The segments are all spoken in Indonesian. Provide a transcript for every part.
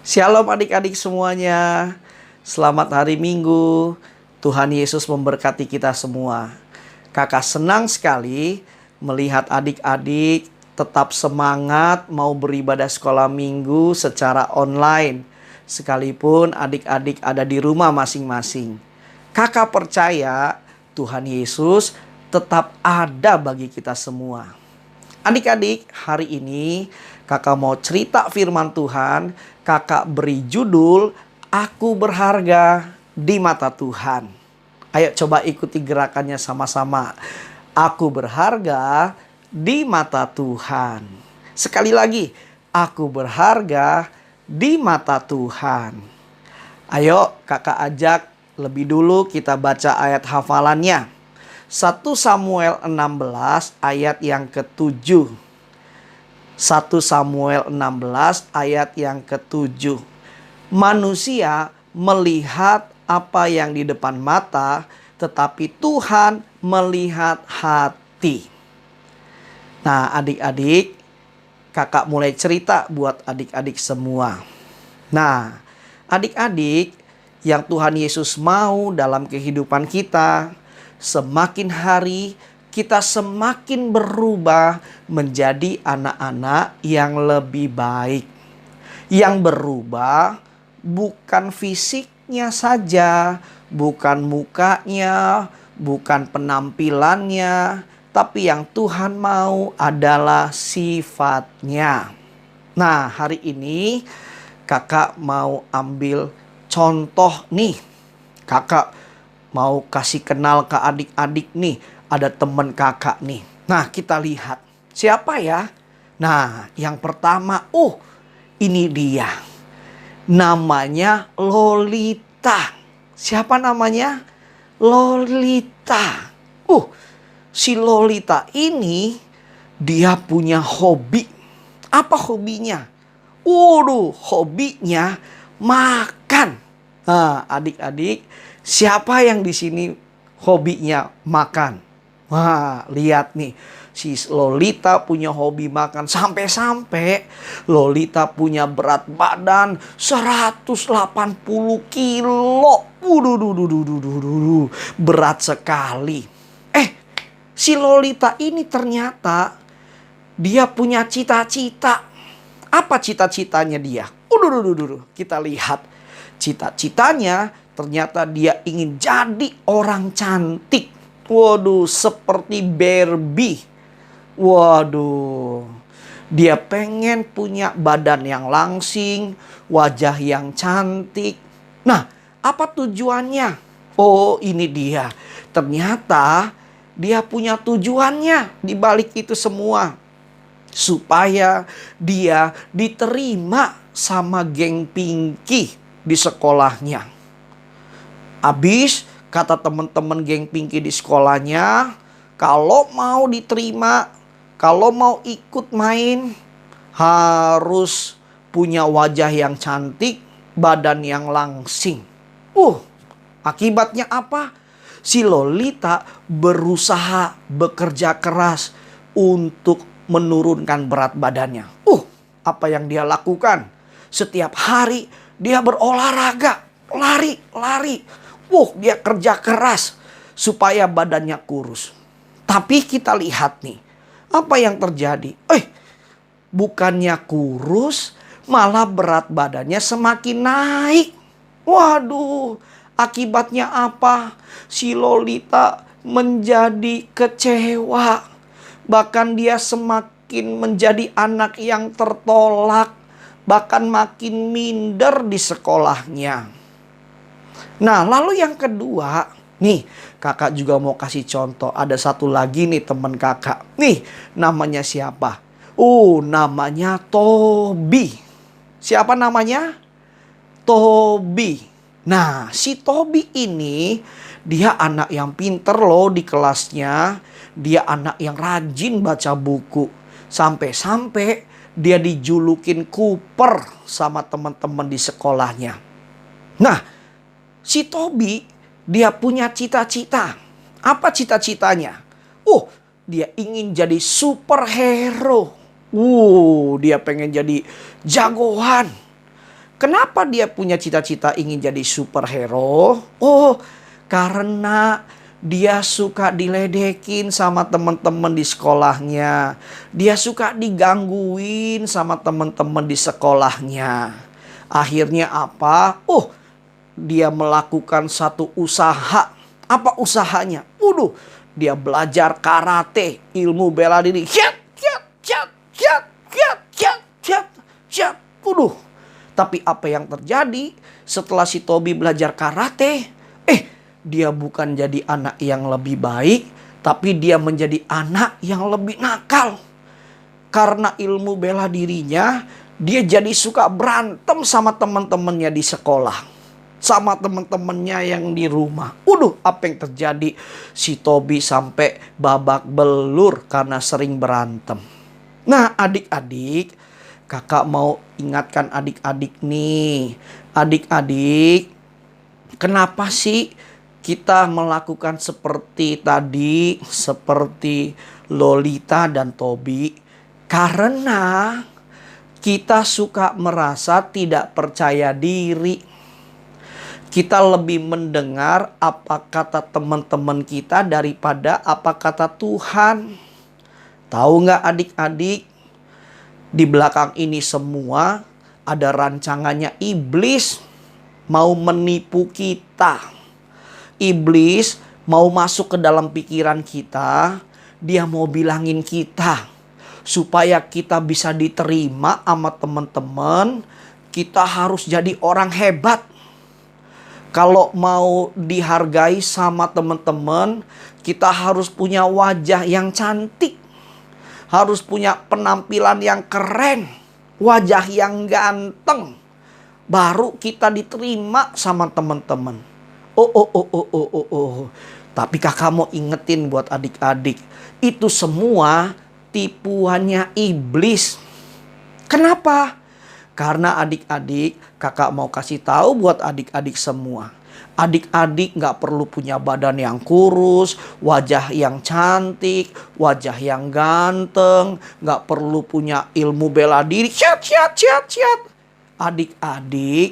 Shalom adik-adik semuanya. Selamat hari Minggu. Tuhan Yesus memberkati kita semua. Kakak senang sekali melihat adik-adik tetap semangat mau beribadah sekolah minggu secara online. Sekalipun adik-adik ada di rumah masing-masing. Kakak percaya Tuhan Yesus tetap ada bagi kita semua. Adik-adik, hari ini kakak mau cerita firman Tuhan. Kakak beri judul, Aku Berharga di Mata Tuhan. Ayo coba ikuti gerakannya sama-sama. Aku berharga di mata Tuhan. Sekali lagi, aku berharga di mata Tuhan. Ayo kakak ajak lebih dulu kita baca ayat hafalannya. 1 Samuel 16 ayat yang ke-7. 1 Samuel 16 ayat yang ke-7. Manusia melihat apa yang di depan mata, tetapi Tuhan melihat hati. Nah, adik-adik, kakak mulai cerita buat adik-adik semua. Nah, adik-adik, yang Tuhan Yesus mau dalam kehidupan kita, semakin hari kita semakin berubah menjadi anak-anak yang lebih baik. Yang berubah bukan fisiknya saja, bukan mukanya, bukan penampilannya, tapi yang Tuhan mau adalah sifatnya. Nah, hari ini kakak mau ambil contoh nih. Kakak mau kasih kenal ke adik-adik nih. Ada teman kakak nih. Nah, kita lihat. Siapa ya? Nah, yang pertama, ini dia. Namanya Lolita. Siapa namanya? Lolita. Si Lolita ini dia punya hobi. Apa hobinya? Hobinya makan. Nah, adik-adik, siapa yang di sini hobinya makan? Wah, lihat nih. Si Lolita punya hobi makan. Sampai-sampai Lolita punya berat badan 180 kilo. Berat sekali. Si Lolita ini ternyata dia punya cita-cita. Apa cita-citanya dia? Kita lihat. Cita-citanya ternyata dia ingin jadi orang cantik. Seperti Barbie. Dia pengen punya badan yang langsing, wajah yang cantik. Nah, apa tujuannya? Ini dia. Ternyata dia punya tujuannya di balik itu semua. Supaya dia diterima sama geng Pinky di sekolahnya. Habis kata teman-teman geng Pinky di sekolahnya, kalau mau diterima, kalau mau ikut main, harus punya wajah yang cantik, badan yang langsing. Akibatnya apa? Si Lolita berusaha bekerja keras untuk menurunkan berat badannya. Apa yang dia lakukan? Setiap hari dia berolahraga, lari. Dia kerja keras supaya badannya kurus. Tapi kita lihat nih, apa yang terjadi? Bukannya kurus, malah berat badannya semakin naik. Akibatnya apa? Si Lolita menjadi kecewa. Bahkan dia semakin menjadi anak yang tertolak. Bahkan makin minder di sekolahnya. Nah, lalu yang kedua, nih kakak juga mau kasih contoh. Ada satu lagi nih teman kakak. Nih, namanya siapa? Namanya Tobi. Siapa namanya? Tobi. Nah, si Tobi ini dia anak yang pinter loh di kelasnya. Dia anak yang rajin baca buku. Sampai-sampai dia dijulukin Cooper sama teman-teman di sekolahnya. Nah, si Tobi dia punya cita-cita. Apa cita-citanya? Dia ingin jadi superhero. Dia pengen jadi jagoan. Kenapa dia punya cita-cita ingin jadi superhero? Oh, karena dia suka diledekin sama teman-teman di sekolahnya. Dia suka digangguin sama teman-teman di sekolahnya. Akhirnya apa? Oh, dia melakukan satu usaha. Apa usahanya? Waduh, dia belajar karate, ilmu bela diri. Waduh. Tapi apa yang terjadi setelah si Tobi belajar karate? Dia bukan jadi anak yang lebih baik, tapi dia menjadi anak yang lebih nakal. Karena ilmu bela dirinya, dia jadi suka berantem sama teman-temannya di sekolah, sama teman-temannya yang di rumah. Apa yang terjadi? Si Tobi sampai babak belur karena sering berantem. Nah, adik-adik, kakak mau ingatkan adik-adik nih. Adik-adik, kenapa sih kita melakukan seperti tadi, seperti Lolita dan Tobi? Karena kita suka merasa tidak percaya diri. Kita lebih mendengar apa kata teman-teman kita daripada apa kata Tuhan. Tahu nggak adik-adik? Di belakang ini semua ada rancangannya iblis mau menipu kita. Iblis mau masuk ke dalam pikiran kita. Dia mau bilangin kita supaya kita bisa diterima sama teman-teman. Kita harus jadi orang hebat. Kalau mau dihargai sama teman-teman, kita harus punya wajah yang cantik. Harus punya penampilan yang keren, wajah yang ganteng. Baru kita diterima sama teman-teman. Tapi kakak mau ingetin buat adik-adik, itu semua tipuannya iblis. Kenapa? Karena adik-adik, kakak mau kasih tahu buat adik-adik semua. Adik-adik gak perlu punya badan yang kurus, wajah yang cantik, wajah yang ganteng. Gak perlu punya ilmu bela diri. Adik-adik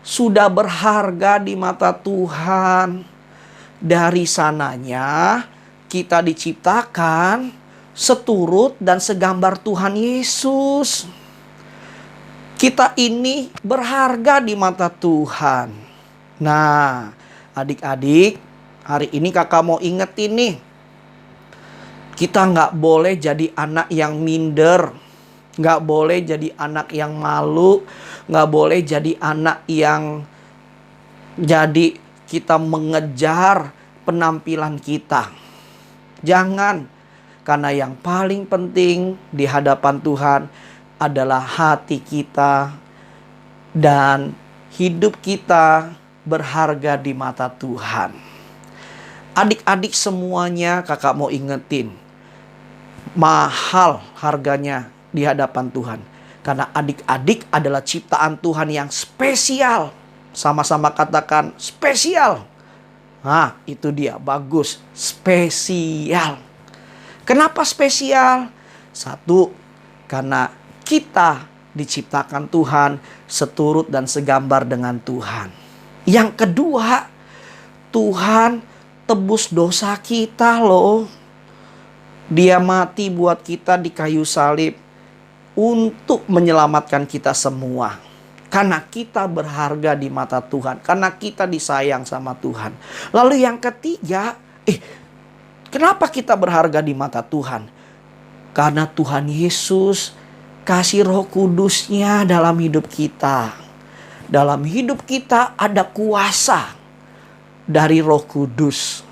sudah berharga di mata Tuhan. Dari sananya kita diciptakan seturut dan segambar Tuhan Yesus. Kita ini berharga di mata Tuhan. Nah, adik-adik, hari ini kakak mau ingetin nih. Kita gak boleh jadi anak yang minder. Gak boleh jadi anak yang malu. Gak boleh jadi anak yang jadi kita mengejar penampilan kita. Jangan. Karena yang paling penting di hadapan Tuhan adalah hati kita dan hidup kita berharga di mata Tuhan. Adik-adik semuanya kakak mau ingetin, mahal harganya di hadapan Tuhan. Karena adik-adik adalah ciptaan Tuhan yang spesial. Sama-sama katakan spesial. Nah, itu dia, bagus, spesial. Kenapa spesial? Satu, karena kita diciptakan Tuhan seturut dan segambar dengan Tuhan. Yang kedua, Tuhan tebus dosa kita loh. Dia mati buat kita di kayu salib untuk menyelamatkan kita semua. Karena kita berharga di mata Tuhan. Karena kita disayang sama Tuhan. Lalu yang ketiga, kenapa kita berharga di mata Tuhan? Karena Tuhan Yesus kasih Roh Kudus-Nya dalam hidup kita. Dalam hidup kita ada kuasa dari Roh Kudus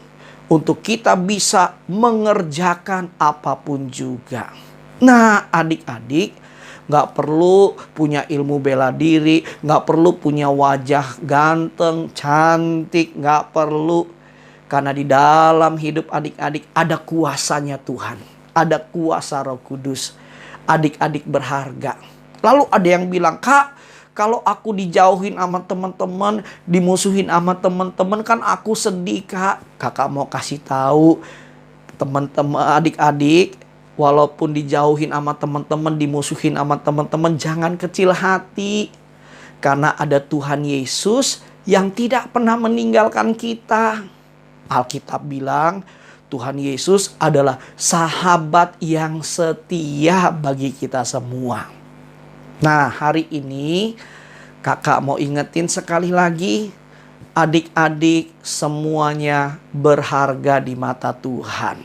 untuk kita bisa mengerjakan apapun juga. Nah, adik-adik gak perlu punya ilmu bela diri, gak perlu punya wajah ganteng, cantik, gak perlu. Karena di dalam hidup adik-adik ada kuasanya Tuhan, ada kuasa Roh Kudus. Adik-adik berharga. Lalu ada yang bilang, Kak, kalau aku dijauhin sama teman-teman, dimusuhin sama teman-teman, kan aku sedih, Kak. Kakak mau kasih tahu teman-teman, adik-adik, walaupun dijauhin sama teman-teman, dimusuhin sama teman-teman, jangan kecil hati. Karena ada Tuhan Yesus yang tidak pernah meninggalkan kita. Alkitab bilang Tuhan Yesus adalah sahabat yang setia bagi kita semua. Nah, hari ini kakak mau ingetin sekali lagi, adik-adik semuanya berharga di mata Tuhan.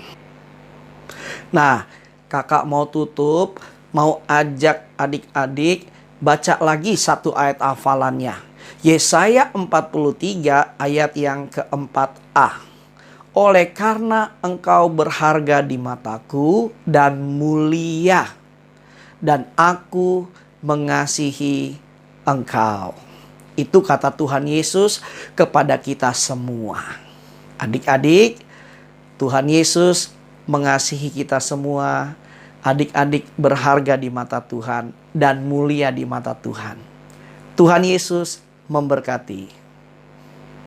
Nah, kakak mau tutup, mau ajak adik-adik baca lagi satu ayat hafalannya. Yesaya 43 ayat yang keempat-A. Oleh karena engkau berharga di mataku dan mulia, dan aku mengasihi engkau. Itu kata Tuhan Yesus kepada kita semua. Adik-adik, Tuhan Yesus mengasihi kita semua. Adik-adik berharga di mata Tuhan dan mulia di mata Tuhan. Tuhan Yesus memberkati.